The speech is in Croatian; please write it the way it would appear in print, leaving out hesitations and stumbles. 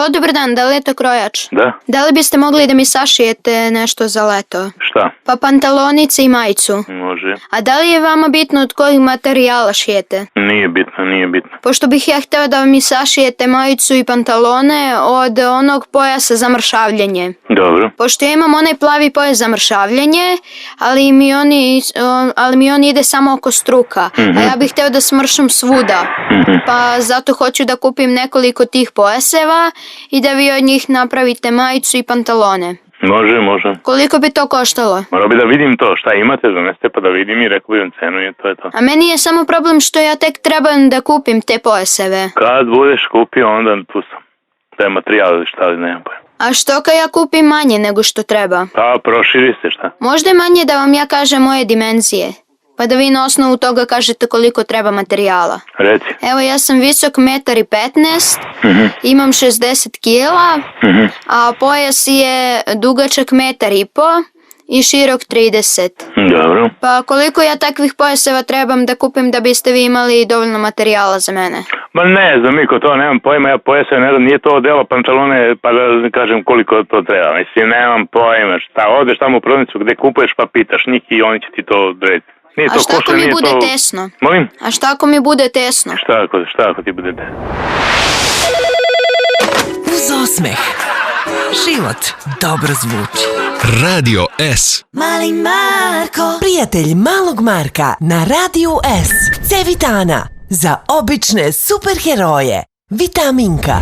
dobar dan, da li je to krojač? Da. Da li biste mogli da mi sašijete nešto za leto? Šta? Pa pantalonice i majicu. Može. A da li je vama bitno od kojih materijala šijete? Nije bitno. Pošto bih ja hteo da mi sašijete majicu i pantalone od onog pojasa za mršavljenje. Dobro. Pošto ja imam onaj plavi pojas za mršavljenje, ali mi on ide samo oko struka, a ja bih hteo da smršam svuda. Pa zato hoću da kupim nekoliko tih pojaseva i da vi od njih napravite majicu i pantalone. Može. Koliko bi to koštalo? Morao bi da vidim to, šta imate, zaneste pa da vidim i rekao bi vam cenu i to je to. A meni je samo problem što ja tek trebam da kupim te pojaseve. Kad budeš kupio, onda tu sam. Da je materijal ili šta, ali nemam pojma. A što kad ja kupim manje nego što treba? Pa proširi se šta. Možda je manje da vam ja kažem moje dimenzije, pa da vi na osnovu toga kažete koliko treba materijala. Reci. Evo, ja sam visok 1,15 m, imam 60 kila, a pojas je dugačak 1,5 m i širok 30. Dobro. Pa koliko ja takvih pojaseva trebam da kupim da biste vi imali dovoljno materijala za mene? Ma ne znam, Miko, to nemam pojma, ja pojasem, ne znam, nije to delo pantalone, pa da kažem koliko to treba. Mislim, nemam pojma, šta, odeš tamo u prodavnicu gde kupuješ pa pitaš njih i oni će ti to odrediti. A šta ako mi bude tesno? Molim? A šta ako mi bude tesno? Šta ako ti bude tesno? Uz osmeh život dobro zvuči. Radio S. Mali Marko, prijatelj malog Marka na Radio S. C Vitana, za obične superheroje. Vitaminka.